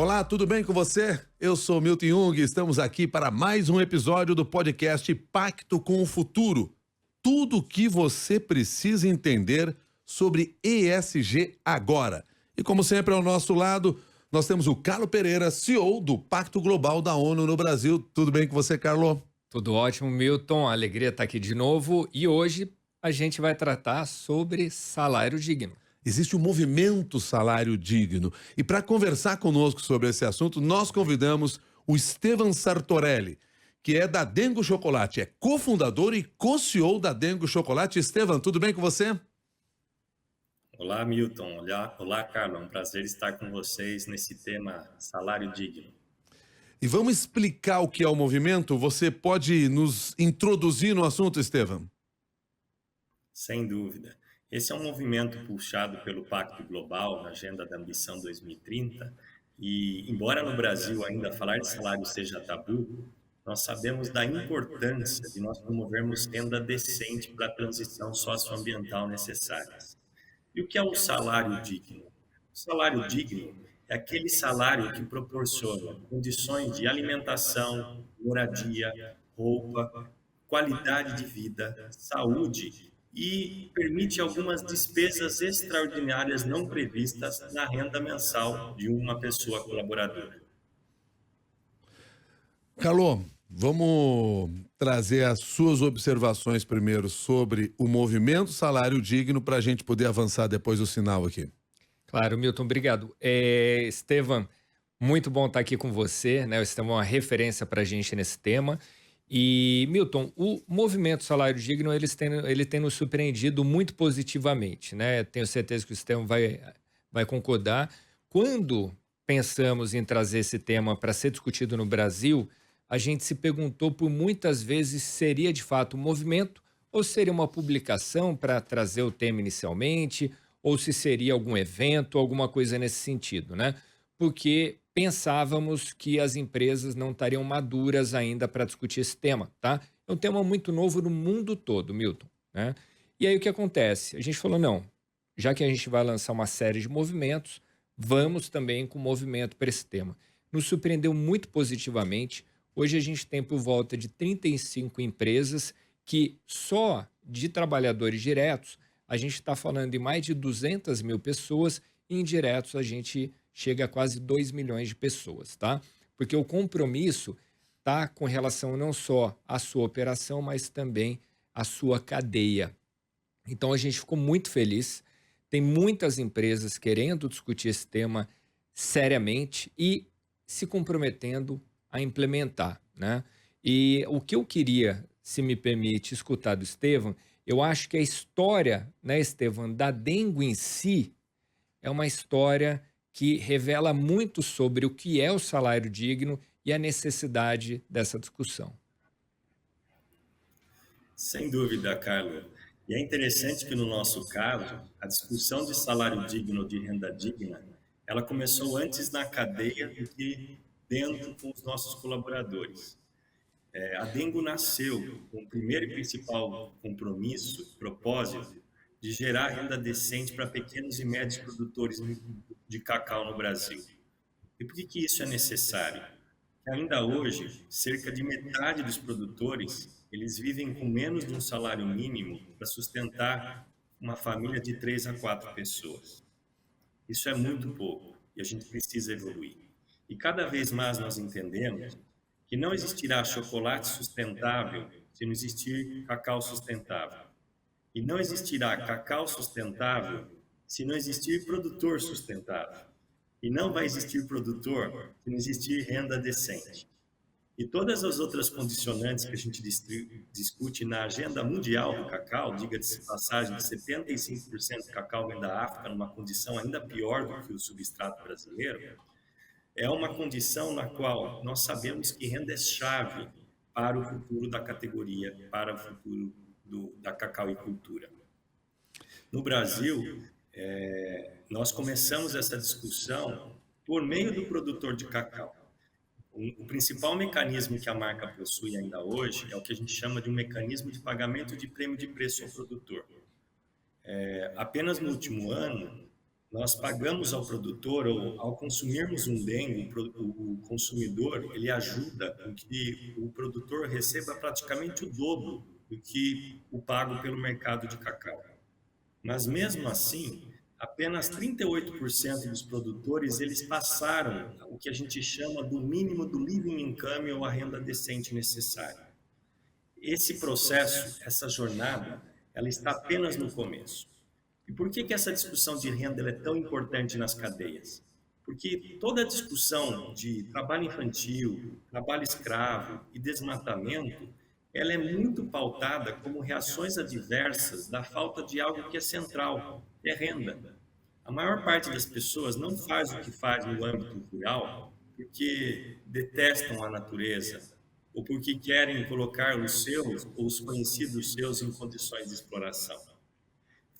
Olá, tudo bem com você? Eu sou Milton Jung e estamos aqui para mais um episódio do podcast Pacto com o Futuro. Tudo o que você precisa entender sobre ESG agora. E como sempre ao nosso lado, nós temos o Carlo Pereira, CEO do Pacto Global da ONU no Brasil. Tudo bem com você, Carlo? Tudo ótimo, Milton. Alegria estar aqui de novo. E hoje a gente vai tratar sobre salário digno. Existe o movimento Salário Digno. E para conversar conosco sobre esse assunto, nós convidamos o Estevan Sartorelli, que é da Dengo Chocolate, é cofundador e co-CEO da Dengo Chocolate. Estevan, tudo bem com você? Olá, Milton. Olá, Carlos. É um prazer estar com vocês nesse tema salário digno. E vamos explicar o que é o movimento? Você pode nos introduzir no assunto, Estevan? Sem dúvida. Esse é um movimento puxado pelo Pacto Global na Agenda da Ambição 2030 e, embora no Brasil ainda falar de salário seja tabu, nós sabemos da importância de nós promovermos renda decente para a transição socioambiental necessária. E o que é o salário digno? O salário digno é aquele salário que proporciona condições de alimentação, moradia, roupa, qualidade de vida, saúde e permite algumas despesas extraordinárias não previstas na renda mensal de uma pessoa colaboradora. Carlo, vamos trazer as suas observações primeiro sobre o movimento Salário Digno para a gente poder avançar depois do sinal aqui. Claro, Milton, obrigado. Estevan, muito bom estar aqui com você, né? O Estevan é uma referência para a gente nesse tema. E, Milton, o movimento Salário Digno, ele tem nos surpreendido muito positivamente, né? Tenho certeza que o Estevam vai concordar. Quando pensamos em trazer esse tema para ser discutido no Brasil, a gente se perguntou por muitas vezes se seria de fato um movimento ou seria uma publicação para trazer o tema inicialmente, ou se seria algum evento, alguma coisa nesse sentido, né? Porque pensávamos que as empresas não estariam maduras ainda para discutir esse tema, tá? É um tema muito novo no mundo todo, Milton, né? E aí o que acontece? A gente falou, não, já que a gente vai lançar uma série de movimentos, vamos também com movimento para esse tema. Nos surpreendeu muito positivamente. Hoje a gente tem por volta de 35 empresas que só de trabalhadores diretos, a gente está falando de mais de 200 mil pessoas e indiretos a gente chega a quase 2 milhões de pessoas, tá? Porque o compromisso está com relação não só à sua operação, mas também à sua cadeia. Então a gente ficou muito feliz, tem muitas empresas querendo discutir esse tema seriamente e se comprometendo a implementar, né? E o que eu queria, se me permite, escutar do Estevan, eu acho que a história, né, Estevan, da Dengo em si é uma história que revela muito sobre o que é o salário digno e a necessidade dessa discussão. Sem dúvida, Carlos. E é interessante que no nosso caso, a discussão de salário digno ou de renda digna, ela começou antes na cadeia do que dentro com os nossos colaboradores. A Dengo nasceu com o primeiro e principal compromisso, propósito, de gerar renda decente para pequenos e médios produtores de cacau no Brasil. E por que isso é necessário? Ainda hoje, cerca de metade dos produtores, eles vivem com menos de um salário mínimo para sustentar uma família de 3 a 4 pessoas. Isso é muito pouco e a gente precisa evoluir. E cada vez mais nós entendemos que não existirá chocolate sustentável se não existir cacau sustentável. E não existirá cacau sustentável se não existir produtor sustentável. E não vai existir produtor se não existir renda decente. E todas as outras condicionantes que a gente discute na agenda mundial do cacau, diga-se de passagem, de 75% do cacau vem da África, numa condição ainda pior do que o substrato brasileiro, é uma condição na qual nós sabemos que renda é chave para o futuro da categoria, para o futuro da cacauicultura. No Brasil, nós começamos essa discussão por meio do produtor de cacau. O principal mecanismo que a marca possui ainda hoje é o que a gente chama de um mecanismo de pagamento de prêmio de preço ao produtor. Apenas no último ano, nós pagamos ao produtor, ou ao consumirmos um Dengue, o consumidor, ele ajuda com que o produtor receba praticamente o dobro do que o pago pelo mercado de cacau. Mas mesmo assim, apenas 38% dos produtores eles passaram o que a gente chama do mínimo do living income ou a renda decente necessária. Esse processo, essa jornada, ela está apenas no começo. E por que essa discussão de renda ela é tão importante nas cadeias? Porque toda a discussão de trabalho infantil, trabalho escravo e desmatamento, ela é muito pautada como reações adversas da falta de algo que é central, que é renda. A maior parte das pessoas não faz o que faz no âmbito rural porque detestam a natureza ou porque querem colocar os seus ou os conhecidos seus em condições de exploração.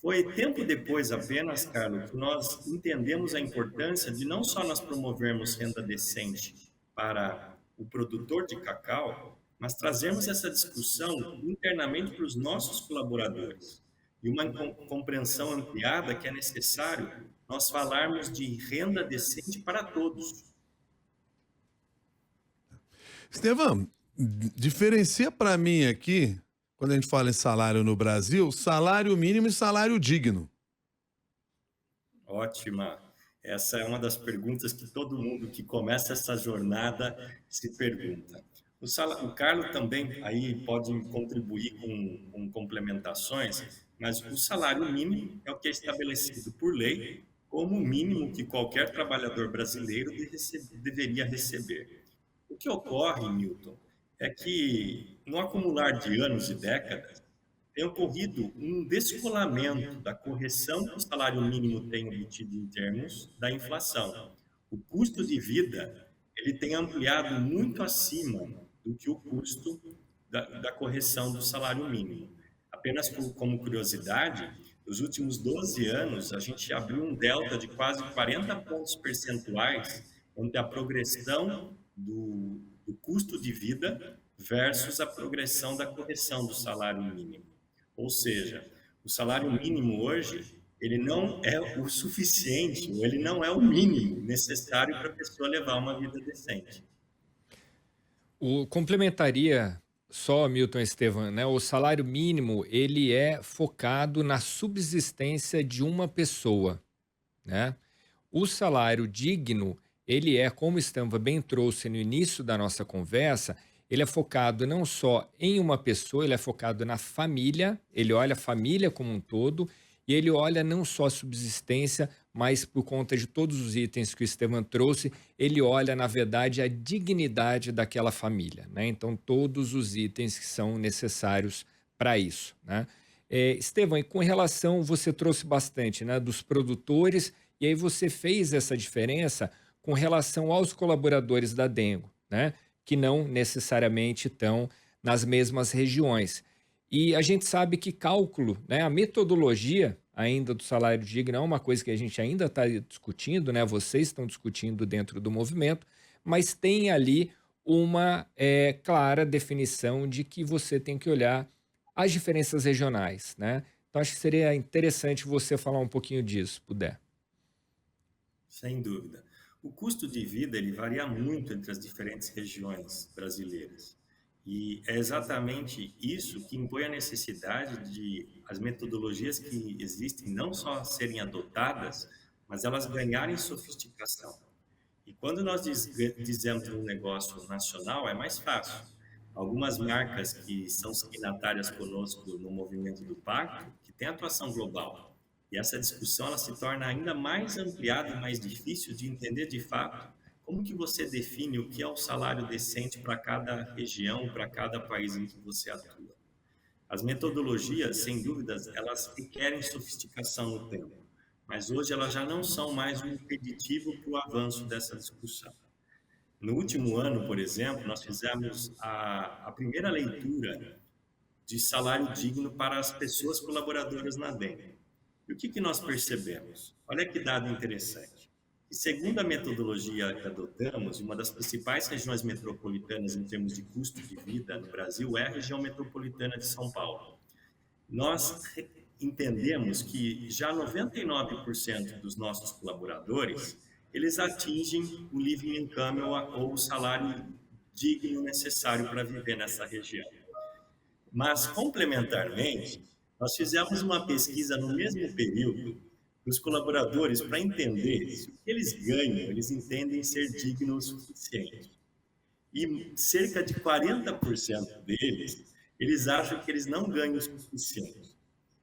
Foi tempo depois apenas, Carlos, que nós entendemos a importância de não só nós promovermos renda decente para o produtor de cacau, mas trazermos essa discussão internamente para os nossos colaboradores. E uma compreensão ampliada que é necessário nós falarmos de renda decente para todos. Estevão, diferencia para mim aqui, quando a gente fala em salário no Brasil, salário mínimo e salário digno. Ótima. Essa é uma das perguntas que todo mundo que começa essa jornada se pergunta. O Carlos também aí pode contribuir com complementações, mas o salário mínimo é o que é estabelecido por lei como o mínimo que qualquer trabalhador brasileiro deveria receber. O que ocorre, Milton, é que no acumular de anos e décadas, tem ocorrido um descolamento da correção que o salário mínimo tem obtido em termos da inflação. O custo de vida ele tem ampliado muito acima do que o custo da correção do salário mínimo. Apenas como curiosidade, nos últimos 12 anos, a gente abriu um delta de quase 40 pontos percentuais entre a progressão do custo de vida versus a progressão da correção do salário mínimo. Ou seja, o salário mínimo hoje, ele não é o suficiente, ou ele não é o mínimo necessário para a pessoa levar uma vida decente. O complementaria só, Milton Estevam, né? O salário mínimo, ele é focado na subsistência de uma pessoa, né? O salário digno, ele é, como o Estevam bem trouxe no início da nossa conversa, ele é focado não só em uma pessoa, ele é focado na família, ele olha a família como um todo, e ele olha não só a subsistência, mas por conta de todos os itens que o Estevam trouxe, ele olha, na verdade, a dignidade daquela família, né? Então, todos os itens que são necessários para isso, né? Estevam, e com relação, você trouxe bastante, né, dos produtores, e aí você fez essa diferença com relação aos colaboradores da Dengo, né? Que não necessariamente estão nas mesmas regiões. E a gente sabe que cálculo, né, a metodologia ainda do salário digno é uma coisa que a gente ainda está discutindo, né, vocês estão discutindo dentro do movimento, mas tem ali uma clara definição de que você tem que olhar as diferenças regionais, né? Então, acho que seria interessante você falar um pouquinho disso, puder. Sem dúvida. O custo de vida ele varia muito entre as diferentes regiões brasileiras. E é exatamente isso que impõe a necessidade de as metodologias que existem não só serem adotadas, mas elas ganharem sofisticação. E quando nós dizemos um negócio nacional, é mais fácil. Algumas marcas que são signatárias conosco no movimento do Pacto, que têm atuação global. E essa discussão ela se torna ainda mais ampliada e mais difícil de entender de fato como que você define o que é o salário decente para cada região, para cada país em que você atua. As metodologias, sem dúvidas, elas requerem sofisticação no tempo, mas hoje elas já não são mais um impeditivo para o avanço dessa discussão. No último ano, por exemplo, nós fizemos a primeira leitura de salário digno para as pessoas colaboradoras na Dengo. E o que nós percebemos? Olha que dado interessante. E segundo a metodologia que adotamos, uma das principais regiões metropolitanas em termos de custo de vida no Brasil é a região metropolitana de São Paulo. Nós entendemos que já 99% dos nossos colaboradores, eles atingem o living income ou o salário digno necessário para viver nessa região. Mas, complementarmente, nós fizemos uma pesquisa no mesmo período dos colaboradores para entender se o que eles ganham, eles entendem ser digno o suficiente. E cerca de 40% deles, eles acham que eles não ganham o suficiente.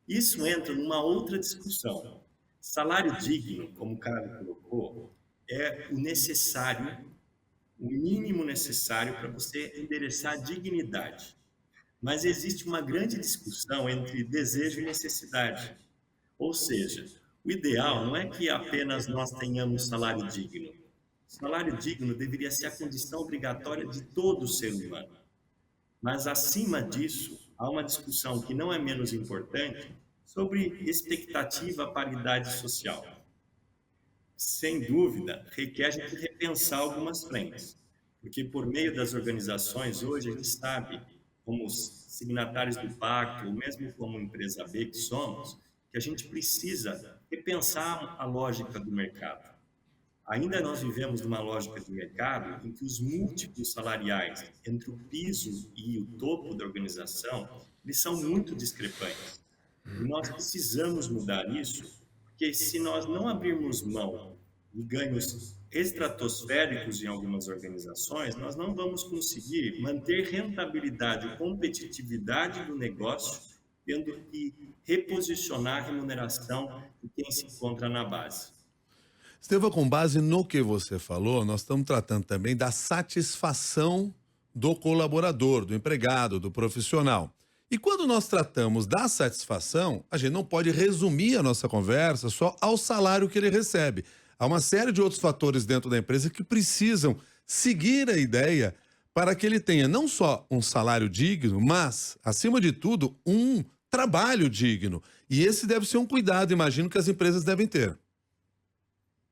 Isso entra numa outra discussão. Salário digno, como o cara colocou, é o necessário, o mínimo necessário para você endereçar a dignidade. Mas existe uma grande discussão entre desejo e necessidade. Ou seja, o ideal não é que apenas nós tenhamos salário digno. Salário digno deveria ser a condição obrigatória de todo ser humano. Mas, acima disso, há uma discussão que não é menos importante sobre expectativa paridade social. Sem dúvida, requer a gente repensar algumas frentes, porque por meio das organizações, hoje a gente sabe, como signatários do pacto, ou mesmo como empresa B que somos, que a gente precisa repensar a lógica do mercado. Ainda nós vivemos numa lógica de mercado em que os múltiplos salariais entre o piso e o topo da organização, eles são muito discrepantes. E nós precisamos mudar isso, porque se nós não abrirmos mão de ganhos estratosféricos em algumas organizações, nós não vamos conseguir manter rentabilidade e competitividade do negócio, tendo que reposicionar a remuneração de quem se encontra na base. Estevão, com base no que você falou, nós estamos tratando também da satisfação do colaborador, do empregado, do profissional. E quando nós tratamos da satisfação, a gente não pode resumir a nossa conversa só ao salário que ele recebe. Há uma série de outros fatores dentro da empresa que precisam seguir a ideia para que ele tenha não só um salário digno, mas, acima de tudo, um trabalho digno. E esse deve ser um cuidado, imagino, que as empresas devem ter.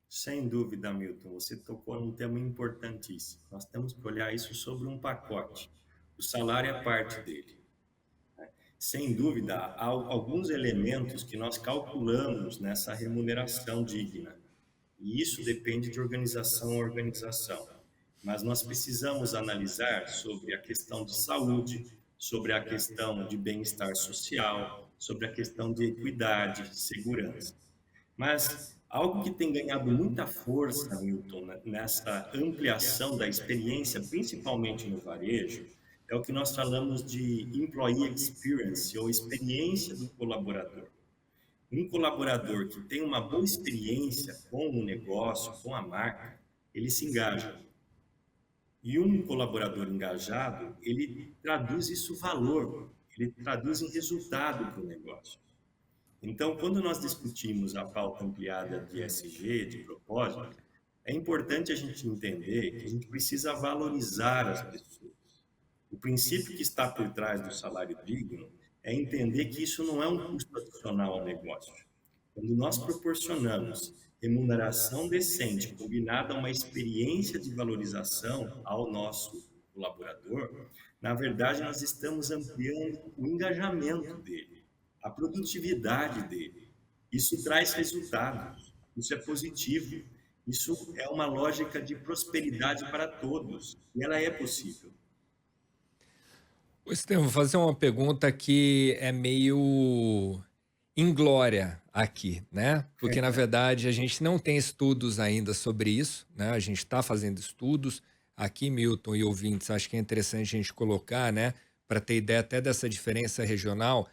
Sem dúvida, Milton, você tocou num tema importantíssimo. Nós temos que olhar isso sobre um pacote. O salário é parte dele. Sem dúvida, há alguns elementos que nós calculamos nessa remuneração digna. E isso depende de organização a organização. Mas nós precisamos analisar sobre a questão de saúde, sobre a questão de bem-estar social, sobre a questão de equidade, segurança. Mas algo que tem ganhado muita força, Milton, nessa ampliação da experiência, principalmente no varejo, é o que nós falamos de employee experience, ou experiência do colaborador. Um colaborador que tem uma boa experiência com o negócio, com a marca, ele se engaja. E um colaborador engajado, ele traduz isso em valor, ele traduz em resultado para o negócio. Então, quando nós discutimos a pauta ampliada de ESG, de propósito, é importante a gente entender que a gente precisa valorizar as pessoas. O princípio que está por trás do salário digno é entender que isso não é um custo adicional ao negócio. Quando nós proporcionamos remuneração decente, combinada a uma experiência de valorização ao nosso colaborador, na verdade, nós estamos ampliando o engajamento dele, a produtividade dele. Isso traz resultados, isso é positivo, isso é uma lógica de prosperidade para todos, e ela é possível. Estevão, vou fazer uma pergunta que é meio inglória aqui, né? Porque, na verdade, a gente não tem estudos ainda sobre isso, né? A gente está fazendo estudos aqui, Milton e ouvintes, acho que é interessante a gente colocar, né? Para ter ideia até dessa diferença regional.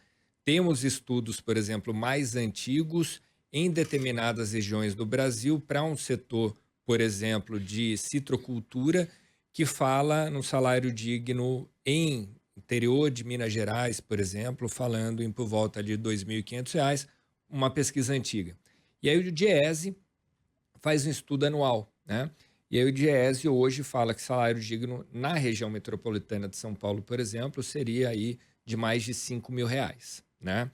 Temos estudos, por exemplo, mais antigos em determinadas regiões do Brasil para um setor, por exemplo, de citrocultura, que fala no salário digno em interior de Minas Gerais, por exemplo, falando em por volta de R$ 2.500, uma pesquisa antiga. E aí o Diese faz um estudo anual, né? E aí o Diese hoje fala que salário digno na região metropolitana de São Paulo, por exemplo, seria aí de mais de R$ 5.000, né?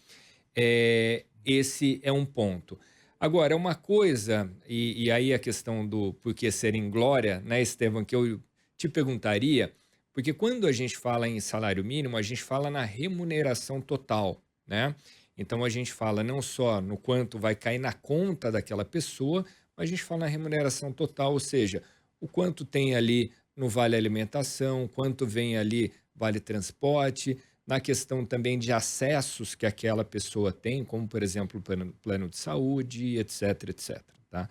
Esse é um ponto. Agora, uma coisa, e aí a questão do porquê ser inglória, né, Estevão, que eu te perguntaria, porque quando a gente fala em salário mínimo, a gente fala na remuneração total, né? Então, a gente fala não só no quanto vai cair na conta daquela pessoa, mas a gente fala na remuneração total, ou seja, o quanto tem ali no vale alimentação, quanto vem ali vale transporte, na questão também de acessos que aquela pessoa tem, como, por exemplo, o plano de saúde, etc, etc, tá?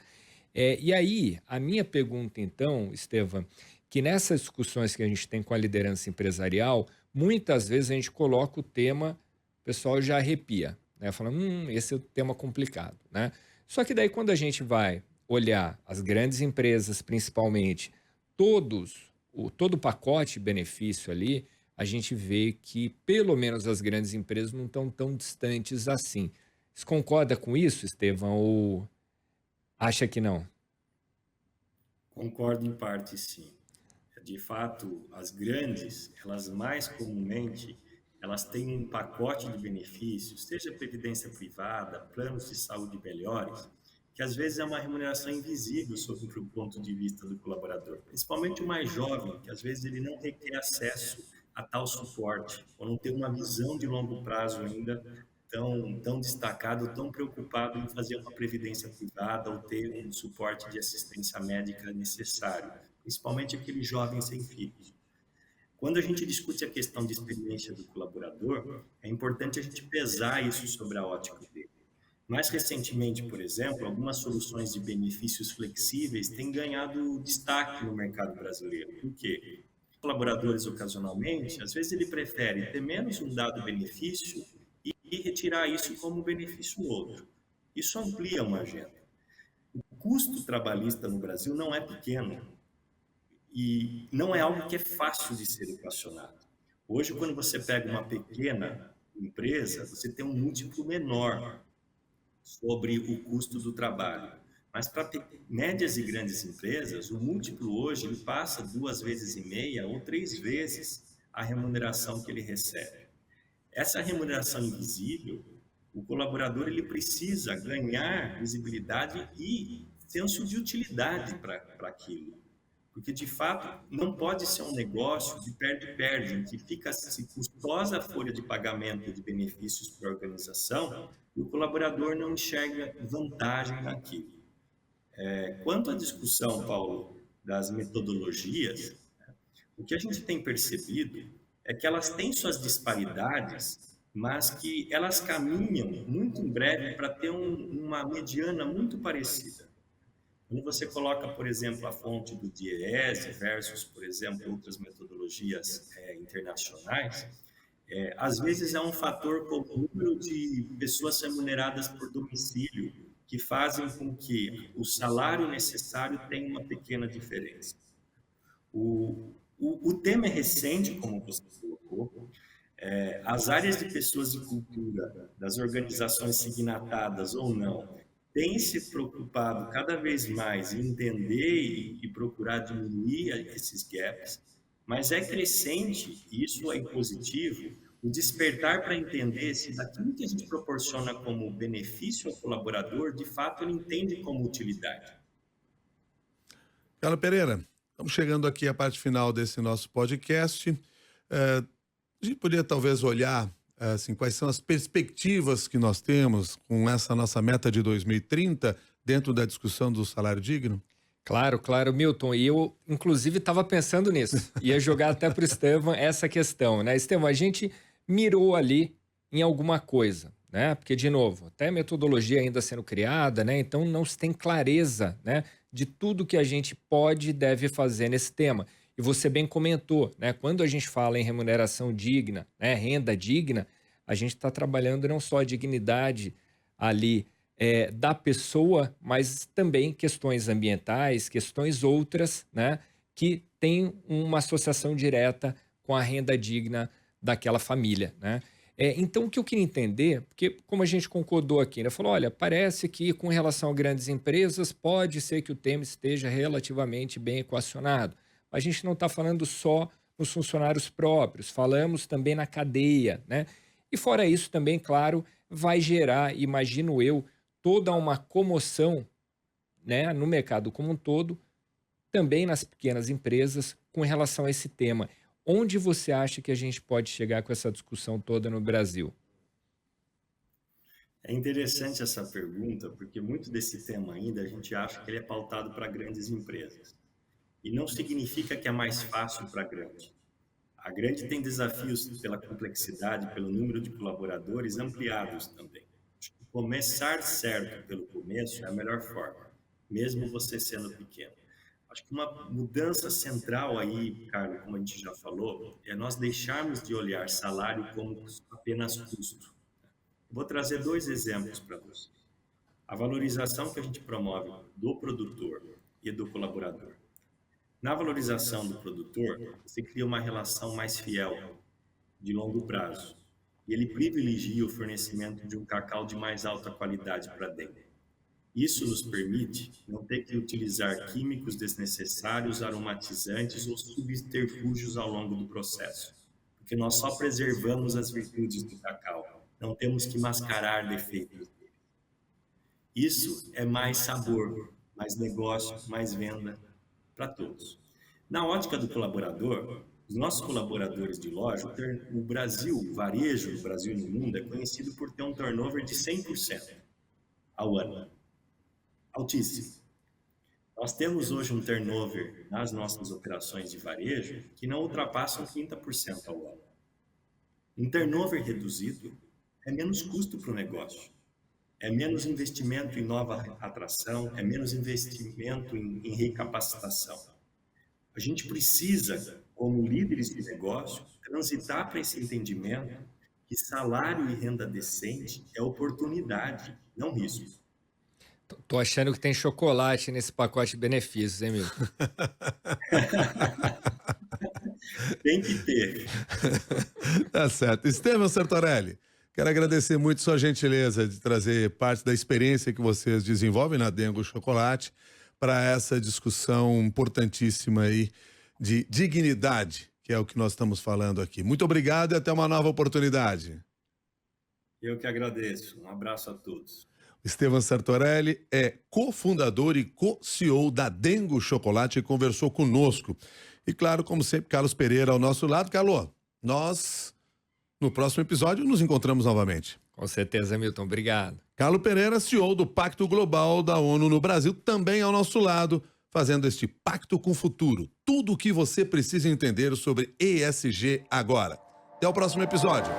E aí, a minha pergunta, então, Estevam, que nessas discussões que a gente tem com a liderança empresarial, muitas vezes a gente coloca o tema, o pessoal já arrepia, né? Fala, esse é um tema complicado, né? Só que daí, quando a gente vai olhar as grandes empresas, principalmente, todo o pacote de benefício ali, a gente vê que, pelo menos, as grandes empresas não estão tão distantes assim. Você concorda com isso, Estevam, ou acha que não? Concordo em parte, sim. De fato, as grandes, elas mais comumente, elas têm um pacote de benefícios, seja previdência privada, planos de saúde melhores, que às vezes é uma remuneração invisível sob o ponto de vista do colaborador, principalmente o mais jovem, que às vezes ele não requer acesso a tal suporte, ou não tem uma visão de longo prazo ainda tão destacado, tão preocupado em fazer uma previdência privada ou ter um suporte de assistência médica necessário, principalmente aqueles jovens sem filhos. Quando a gente discute a questão de experiência do colaborador, é importante a gente pesar isso sobre a ótica dele. Mais recentemente, por exemplo, algumas soluções de benefícios flexíveis têm ganhado destaque no mercado brasileiro. Por quê? Colaboradores, ocasionalmente, às vezes ele prefere ter menos um dado benefício e retirar isso como benefício outro. Isso amplia uma agenda. O custo trabalhista no Brasil não é pequeno e não é algo que é fácil de ser equacionado. Hoje, quando você pega uma pequena empresa, você tem um múltiplo menor sobre o custo do trabalho. Mas para médias e grandes empresas, o múltiplo hoje ele passa 2,5 vezes ou 3 vezes a remuneração que ele recebe. Essa remuneração invisível, o colaborador ele precisa ganhar visibilidade e senso de utilidade para aquilo. Porque, de fato, não pode ser um negócio de perde-perde, em que fica-se custosa a folha de pagamento de benefícios para a organização e o colaborador não enxerga vantagem naquilo. Quanto à discussão, Paulo, das metodologias, o que a gente tem percebido é que elas têm suas disparidades, mas que elas caminham muito em breve para ter uma mediana muito parecida. Quando você coloca, por exemplo, a fonte do DIEESE versus, por exemplo, outras metodologias internacionais, às vezes é um fator como o número de pessoas remuneradas por domicílio que fazem com que o salário necessário tenha uma pequena diferença. O tema é recente, como você colocou. As áreas de pessoas de cultura, das organizações signatadas ou não, têm se preocupado cada vez mais em entender e procurar diminuir esses gaps, mas é crescente, isso é positivo, o despertar para entender se daquilo que a gente proporciona como benefício ao colaborador, de fato ele entende como utilidade. Carlos Pereira, estamos chegando aqui à parte final desse nosso podcast. A gente poderia talvez olhar assim, quais são as perspectivas que nós temos com essa nossa meta de 2030 dentro da discussão do salário digno? Claro, claro, Milton. E eu, inclusive, estava pensando nisso. Ia jogar até para o Estevam essa questão, né? Estevam, a gente mirou ali em alguma coisa, né? Porque, de novo, até a metodologia ainda sendo criada, né? Então, não se tem clareza, né, de tudo que a gente pode e deve fazer nesse tema. E você bem comentou, né? Quando a gente fala em remuneração digna, né, renda digna, a gente está trabalhando não só a dignidade ali da pessoa, mas também questões ambientais, questões outras, né, que têm uma associação direta com a renda digna daquela família, né? Então, o que eu queria entender, porque como a gente concordou aqui, né, falou, olha, parece que com relação a grandes empresas, pode ser que o tema esteja relativamente bem equacionado. A gente não está falando só nos funcionários próprios, falamos também na cadeia, né? E fora isso também, claro, vai gerar, imagino eu, toda uma comoção, né, no mercado como um todo, também nas pequenas empresas, com relação a esse tema. Onde você acha que a gente pode chegar com essa discussão toda no Brasil? É interessante essa pergunta, porque muito desse tema ainda a gente acha que ele é pautado para grandes empresas. E não significa que é mais fácil para a grande. A grande tem desafios pela complexidade, pelo número de colaboradores ampliados também. Acho que começar certo pelo começo é a melhor forma, mesmo você sendo pequeno. Acho que uma mudança central aí, Carlos, como a gente já falou, é nós deixarmos de olhar salário como apenas custo. Vou trazer dois exemplos para você. A valorização que a gente promove do produtor e do colaborador. Na valorização do produtor, você cria uma relação mais fiel, de longo prazo. E ele privilegia o fornecimento de um cacau de mais alta qualidade para dentro. Isso nos permite não ter que utilizar químicos desnecessários, aromatizantes ou subterfúgios ao longo do processo, porque nós só preservamos as virtudes do cacau, não temos que mascarar defeitos. Isso é mais sabor, mais negócio, mais venda para todos. Na ótica do colaborador, os nossos colaboradores de loja, o Brasil, o varejo do Brasil e no mundo é conhecido por ter um turnover de 100% ao ano. Altíssimo. Nós temos hoje um turnover nas nossas operações de varejo que não ultrapassam 30% ao ano. Um turnover reduzido é menos custo para o negócio, é menos investimento em nova atração, é menos investimento em recapacitação. A gente precisa, como líderes de negócio, transitar para esse entendimento que salário e renda decente é oportunidade, não risco. Tô achando que tem chocolate nesse pacote de benefícios, hein, Milton? Tem que ter. Tá certo. Estevam Sertorelli, quero agradecer muito sua gentileza de trazer parte da experiência que vocês desenvolvem na Dengo Chocolate para essa discussão importantíssima aí de dignidade, que é o que nós estamos falando aqui. Muito obrigado e até uma nova oportunidade. Eu que agradeço. Um abraço a todos. Estevam Sertorelli é cofundador e co-CEO da Dengo Chocolate e conversou conosco. E claro, como sempre, Carlos Pereira ao nosso lado. Carlos, nós, no próximo episódio, nos encontramos novamente. Com certeza, Milton. Obrigado. Carlos Pereira, CEO do Pacto Global da ONU no Brasil, também ao nosso lado, fazendo este pacto com o futuro. Tudo o que você precisa entender sobre ESG agora. Até o próximo episódio.